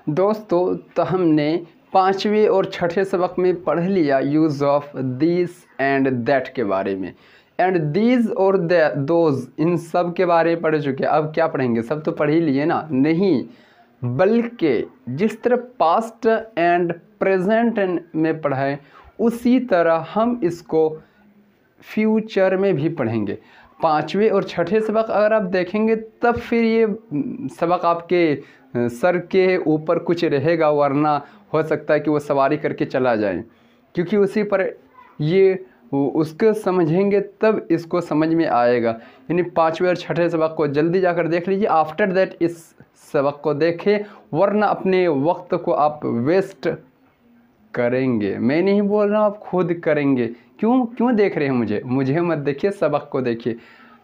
दोस्तों, तो हमने पाँचवें और छठे सबक में पढ़ लिया use of this and that के बारे में। एंड दीज और दोज, इन सब के बारे में पढ़ चुके हैं। अब क्या पढ़ेंगे? सब तो पढ़ ही लिए ना। नहीं, बल्कि जिस तरह पास्ट एंड प्रेजेंट में पढ़ाएं उसी तरह हम इसको फ्यूचर में भी पढ़ेंगे। पाँचवें और छठे सबक अगर आप देखेंगे तब फिर ये सबक आपके सर के ऊपर कुछ रहेगा, वरना हो सकता है कि वो सवारी करके चला जाए, क्योंकि उसी पर ये उसको समझेंगे तब इसको समझ में आएगा। यानी पाँचवें और छठे सबक को जल्दी जाकर देख लीजिए, आफ्टर दैट इस सबक को देखें, वरना अपने वक्त को आप वेस्ट करेंगे। मैं नहीं बोल रहा हूँ, आप खुद करेंगे। क्यों देख रहे हैं मुझे मत देखिए, सबक को देखिए।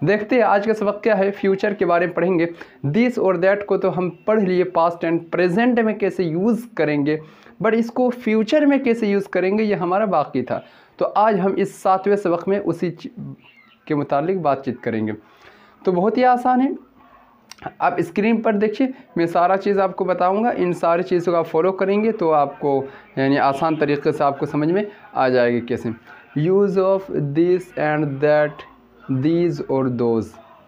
देखते हैं आज का सबक क्या है। फ्यूचर के बारे में पढ़ेंगे। दिस और दैट को तो हम पढ़ लिए, पास्ट एंड प्रेजेंट में कैसे यूज़ करेंगे, बट इसको फ्यूचर में कैसे यूज़ करेंगे ये हमारा बाकी था। तो आज हम इस सातवें सबक में उसी के मुतालिक बातचीत करेंगे। तो बहुत ही आसान है, आप स्क्रीन पर देखिए, मैं सारा चीज़ आपको बताऊंगा। इन सारी चीज़ों को आप फॉलो करेंगे तो आपको यानी आसान तरीके से आपको समझ में आ जाएगी कैसे। Use of this and that, these और दोज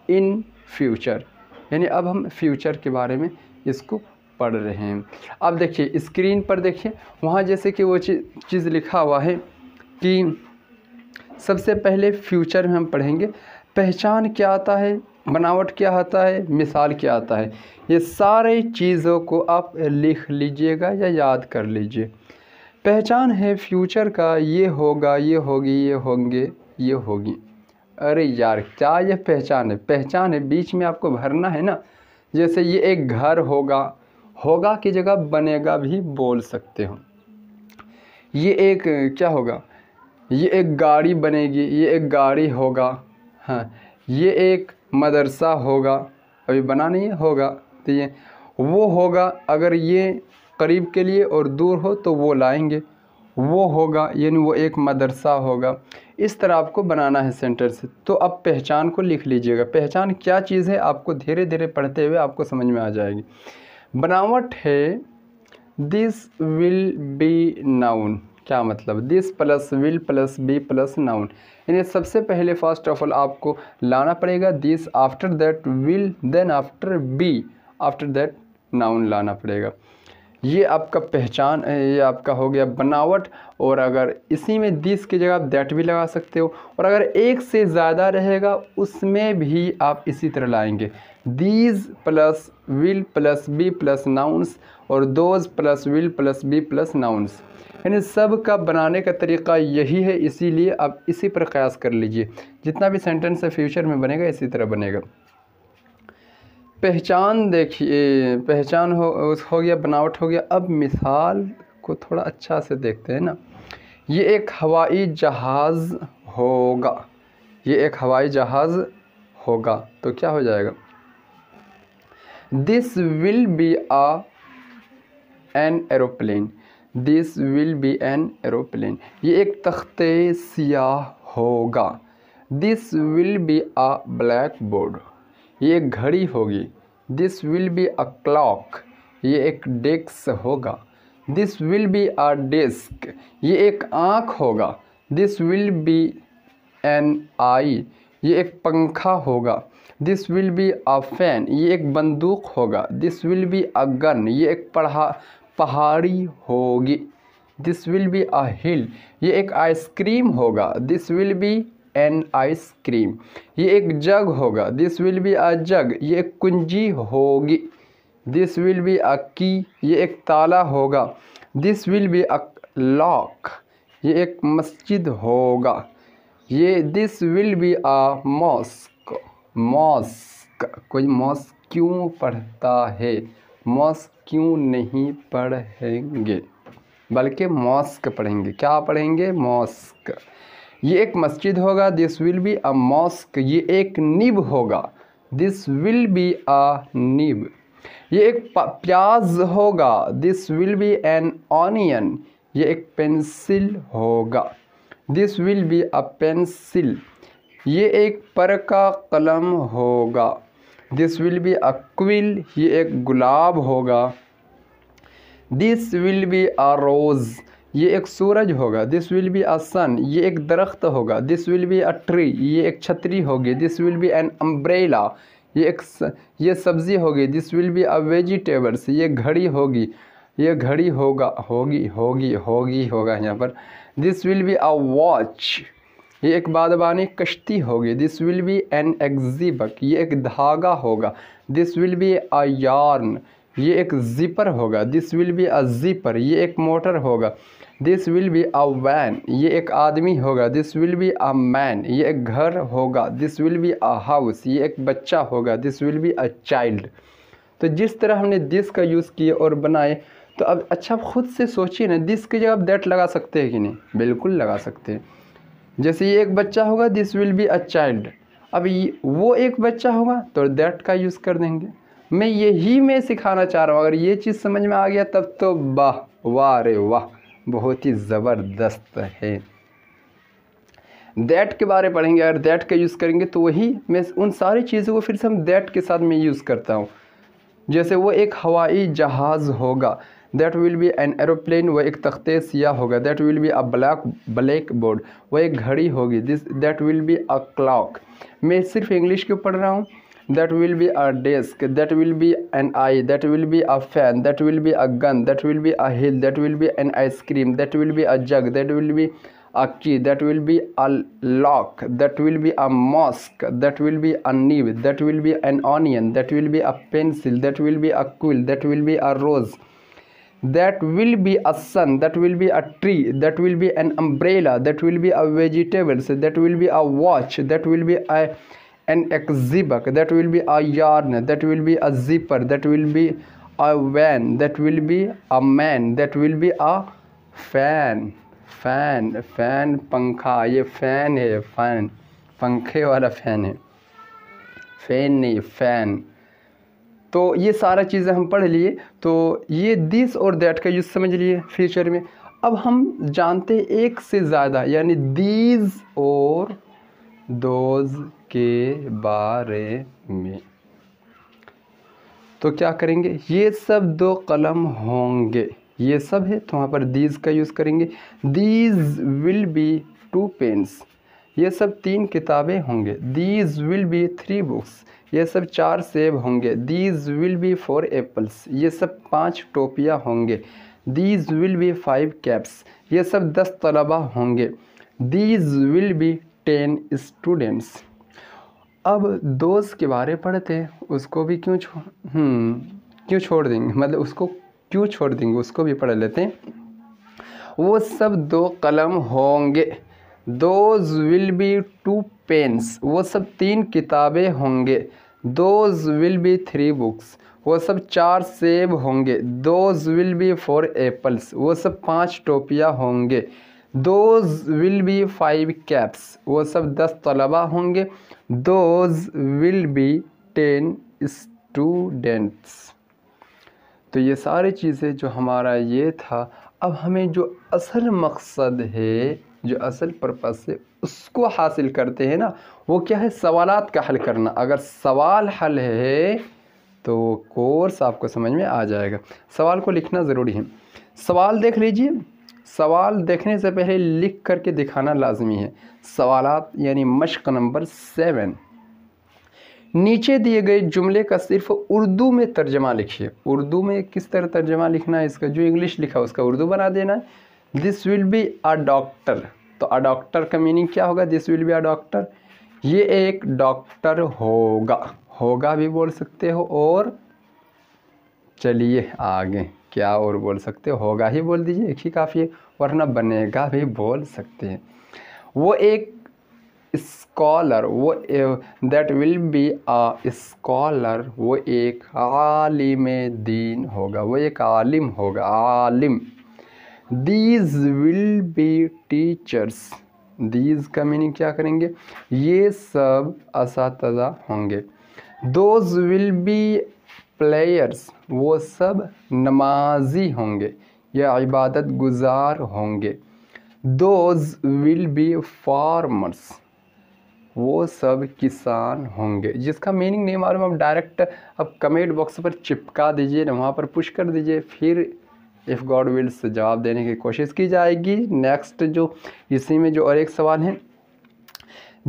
इन फ्यूचर, यानी अब हम फ्यूचर के बारे में इसको पढ़ रहे हैं। अब देखिए स्क्रीन पर देखिए, वहाँ जैसे कि वो चीज़ लिखा हुआ है कि सबसे पहले फ्यूचर में हम पढ़ेंगे पहचान क्या आता है, बनावट क्या आता है, मिसाल क्या आता है। ये सारे चीज़ों को आप लिख लीजिएगा या याद कर लीजिए। पहचान है फ्यूचर का, ये होगा, ये होगी, ये होंगे, ये होगी। अरे यार, क्या ये पहचान है? पहचान है बीच में आपको भरना है ना। जैसे ये एक घर होगा, होगा की जगह बनेगा भी बोल सकते हो। ये एक क्या होगा? ये एक गाड़ी बनेगी, ये एक गाड़ी होगा। हाँ, ये एक मदरसा होगा, अभी बना नहीं है, होगा। तो ये वो होगा, अगर ये करीब के लिए और दूर हो तो वो लाएंगे, वो होगा, यानी वो एक मदरसा होगा। इस तरह आपको बनाना है सेंटर से। तो अब पहचान को लिख लीजिएगा। पहचान क्या चीज़ है आपको धीरे धीरे पढ़ते हुए आपको समझ में आ जाएगी। बनावट है दिस विल बी नाउन। क्या मतलब? This plus will plus be plus noun, यानी सबसे पहले फर्स्ट ऑफ ऑल आपको लाना पड़ेगा this, after that will, then after be, after that noun लाना पड़ेगा। ये आपका पहचान, ये आपका हो गया बनावट। और अगर इसी में दिस की जगह आप दैट भी लगा सकते हो, और अगर एक से ज़्यादा रहेगा उसमें भी आप इसी तरह लाएंगे, these plus will plus be plus nouns, और those plus will plus be plus nouns. यानी सब का बनाने का तरीका यही है, इसीलिए आप इसी पर कयास कर लीजिए। जितना भी सेंटेंस है फ्यूचर में बनेगा इसी तरह बनेगा। पहचान देखिए, पहचान हो गया, बनावट हो गया। अब मिसाल को थोड़ा अच्छा से देखते हैं ना। ये एक हवाई जहाज़ होगा, ये एक हवाई जहाज़ होगा, तो क्या हो जाएगा? This will be an aeroplane, this will be an aeroplane. ये एक तख्ते सियाह होगा, this will be a black board. ये एक घड़ी होगी, this will be a clock. ये एक डेस्क होगा, this will be a desk. ये एक आँख होगा, दिस विल बी एन आई। ये एक पंखा होगा, this will be a fan. ये एक बंदूक होगा, this will be a gun. ये एक पहाड़ी होगी, दिस विल बी अ हिल। ये एक आइसक्रीम होगा, this will be an ice cream. ये एक जग होगा, दिस विल बी अ जग। ये एक कुंजी होगी, दिस विल बी अ की। ये एक ताला होगा, this will be a lock. ये एक मस्जिद होगा, ये this will be a mosque. Mosque, कोई मॉस्क क्यों पढ़ता है? मॉस्क क्यों नहीं पढ़ेंगे, बल्कि मॉस्क पढ़ेंगे। क्या पढ़ेंगे? मॉस्क। ये एक मस्जिद होगा, this will be a mosque. ये एक निब होगा, this will be a nib. ये एक प्याज होगा, this will be an onion. ये एक पेंसिल होगा, this will be a pencil. ये एक पर का कलम होगा, this will be a quill. ये एक गुलाब होगा, this will be a rose, ये एक सूरज होगा। This will be a sun, ये एक दरख्त होगा। This will be a tree, ये एक छतरी होगी। This will be an umbrella, ये सब्ज़ी होगी। This will be a vegetables, ये घड़ी होगी। ये घड़ी होगा यहाँ पर। This will be a watch, ये एक बादबानी कश्ती होगी। दिस विल बी एन एग्जिबक, ये एक धागा होगा। This will be a yarn, ये एक जिपर होगा। This will be a zipper, ये एक मोटर होगा। This will be a van, ये एक आदमी होगा। This will be a man, ये एक घर होगा। This will be a house, ये एक बच्चा होगा। This will be a child. तो जिस तरह हमने दिस का यूज़ किए और बनाए, तो अब अच्छा खुद से सोचिए ना, दिस की जगह आप दैट लगा सकते हैं कि नहीं? बिल्कुल लगा सकते हैं। जैसे ये एक बच्चा होगा, this will be a child. अब वो एक बच्चा होगा तो दैट का यूज़ कर देंगे। मैं सिखाना चाह रहा हूँ। अगर ये चीज़ समझ में आ गया तब तो वाह वाह रे वाह, बहुत ही ज़बरदस्त है। दैट के बारे में पढ़ेंगे। अगर दैट का यूज़ करेंगे तो वही मैं उन सारी चीज़ों को फिर से हम दैट के साथ मैं यूज़ करता हूँ। जैसे वो एक हवाई जहाज़ होगा, that will be an aeroplane, वो एक तख्ते सियाह होगा। That will be a blackboard, वो एक घड़ी होगी। That will be a clock. मैं सिर्फ इंग्लिश क्यों पढ़ रहा हूँ? That will be a desk, that will be an eye, that will be a fan, that will be a gun, that will be a hill, that will be an ice cream, that will be a jug, that will B a key, that will be a lock, that will be a mosque, that will be a nib, that will be an onion, that will be a pencil, that will be a quill, that will be a rose, that will be a sun, that will be a tree, that will be an umbrella, that will be a vegetables, that will be a watch, that will be an exhibit, that will be a yarn, that will be a zipper, that will be a van, that will be a man, that will be a fan. Fan पंखा, ये fan है। Fan पंखे वाला fan है, fan नहीं fan. तो ये सारा चीज़ें हम पढ़ लिए। तो ये दिस और दैट का यूज़ समझ लिए फ्यूचर में। अब हम जानते हैं एक से ज़्यादा, यानी दीज और दोज के बारे में। तो क्या करेंगे? ये सब 2 कलम होंगे, ये सब है तो वहाँ पर दीज का यूज़ करेंगे। दीज विल बी 2 पेन्स, ये सब 3 किताबें होंगे। दीज विल बी 3 बुक्स, ये सब 4 सेब होंगे। दीज विल बी 4 एप्पल्स, ये सब 5 टोपियाँ होंगे। दीज विल बी 5 कैप्स, ये सब 10 तलबा होंगे। These will be 10 students. अब दोस्त के बारे पढ़ते हैं, उसको भी क्यों छोड़ देंगे, मतलब उसको क्यों छोड़ देंगे, उसको भी पढ़ लेते हैं। वो सब 2 कलम होंगे। दोज विल बी 2 पेन्स, वो सब 3 किताबें होंगे। दोज विल बी 3 बुक्स, वो सब 4 सेब होंगे। दोज विल बी 4 एप्पल्स, वो सब 5 टोपियाँ होंगे। दोज विल बी 5 कैप्स, वो सब 10 तलबा होंगे। Those will be 10 students. तो ये सारी चीज़ें जो हमारा ये था, अब हमें जो असल मकसद है, जो असल पर्पस है, उसको हासिल करते हैं ना। वो क्या है? सवालात का हल करना। अगर सवाल हल है तो कोर्स आपको समझ में आ जाएगा। सवाल को लिखना ज़रूरी है। सवाल देख लीजिए। सवाल देखने से पहले लिख करके दिखाना लाजमी है। सवालात यानी मश्क नंबर 7। नीचे दिए गए जुमले का सिर्फ उर्दू में तर्जमा लिखिए। उर्दू में किस तरह तर्जमा लिखना है इसका? जो इंग्लिश लिखा उसका उर्दू बना देना है। This will be a doctor, तो अ डॉक्टर का मीनिंग क्या होगा? This will be a doctor, ये एक डॉक्टर होगा। होगा भी बोल सकते हो, और चलिए आगे क्या और बोल सकते हो? होगा ही बोल दीजिए, एक ही काफ़ी है, वरना बनेगा भी बोल सकते हैं। वो एक स्कॉलर, वो that will be a scholar, वो एक आलिम दीन होगा, वो एक आलिम होगा, आलिम। These will be teachers, these का मीनिंग क्या करेंगे? ये सब असातिज़ा होंगे। दोज विल बी प्लेयर्स, वो सब नमाजी होंगे या इबादत गुजार होंगे। दोज विल बी फार्मर्स, वो सब किसान होंगे। जिसका मीनिंग नहीं मालूम, आप डायरेक्ट अब कमेंट बॉक्स पर चिपका दीजिए ना, वहाँ पर पुश कर दीजिए, फिर इफ़ गॉड विल्स जवाब देने की कोशिश की जाएगी। नेक्स्ट जो इसी में जो और एक सवाल है,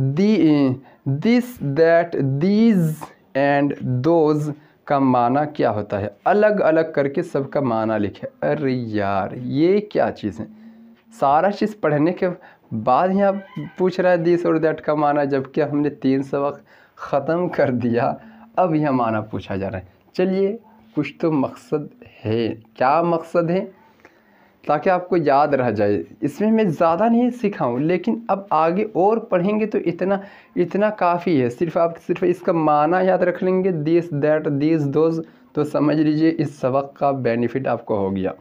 this that these and those का माना क्या होता है? अलग अलग करके सबका माना लिखे। अरे यार ये क्या चीज़ है, सारा चीज़ पढ़ने के बाद यहाँ पूछ रहा है दिस और दैट का माना, जबकि हमने 3 सबक ख़त्म कर दिया, अब यह माना पूछा जा रहा है। चलिए कुछ तो मकसद है, क्या मकसद है, ताकि आपको याद रह जाए। इसमें मैं ज़्यादा नहीं सिखाऊं, लेकिन अब आगे और पढ़ेंगे तो इतना काफ़ी है। सिर्फ इसका माना याद रख लेंगे, दिस दैट दीज दोज, तो समझ लीजिए इस सबक का बेनिफिट आपको हो गया।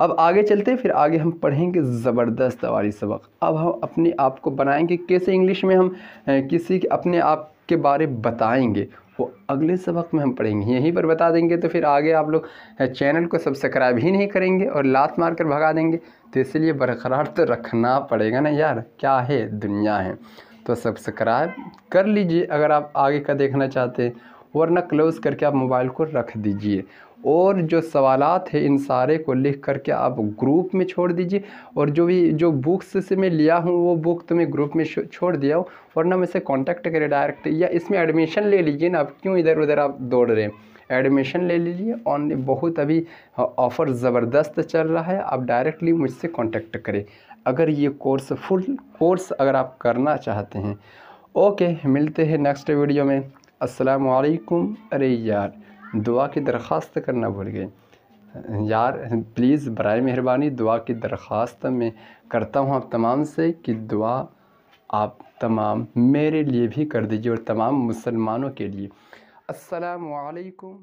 अब आगे चलते हैं, फिर आगे हम पढ़ेंगे ज़बरदस्त वाली सबक। अब हम अपने आप को बनाएंगे कैसे इंग्लिश में हम किसी के अपने आप के बारे बताएंगे, वो अगले सबक में हम पढ़ेंगे, यहीं पर बता देंगे। तो फिर आगे आप लोग चैनल को सब्सक्राइब ही नहीं करेंगे और लात मार कर भगा देंगे, तो इसलिए बरकरार तो रखना पड़ेगा ना यार, क्या है दुनिया है। तो सब्सक्राइब कर लीजिए अगर आप आगे का देखना चाहते हैं, वरना क्लोज़ करके आप मोबाइल को रख दीजिए। और जो सवालात है इन सारे को लिख करके आप ग्रुप में छोड़ दीजिए, और जो बुक्स से मैं लिया हूँ वो बुक तो मैं ग्रुप में छोड़ दिया हूँ, वरना मुझसे कांटेक्ट करें डायरेक्ट, या इसमें एडमिशन ले लीजिए ना, आप क्यों इधर उधर आप दौड़ रहे हैं, एडमिशन ले लीजिए। ऑन बहुत अभी ऑफ़र ज़बरदस्त चल रहा है, आप डायरेक्टली मुझसे कांटेक्ट करें अगर ये कोर्स फुल कोर्स अगर आप करना चाहते हैं। ओके, मिलते हैं नेक्स्ट वीडियो में। अस्सलाम वालेकुम। अरे यार दुआ की दरख्वास्त करना भूल गए यार, प्लीज़ बराए मेहरबानी दुआ की दरख्वास्त मैं करता हूँ आप तमाम से कि दुआ आप तमाम मेरे लिए भी कर दीजिए और तमाम मुसलमानों के लिए। अस्सलाम वालेकुम।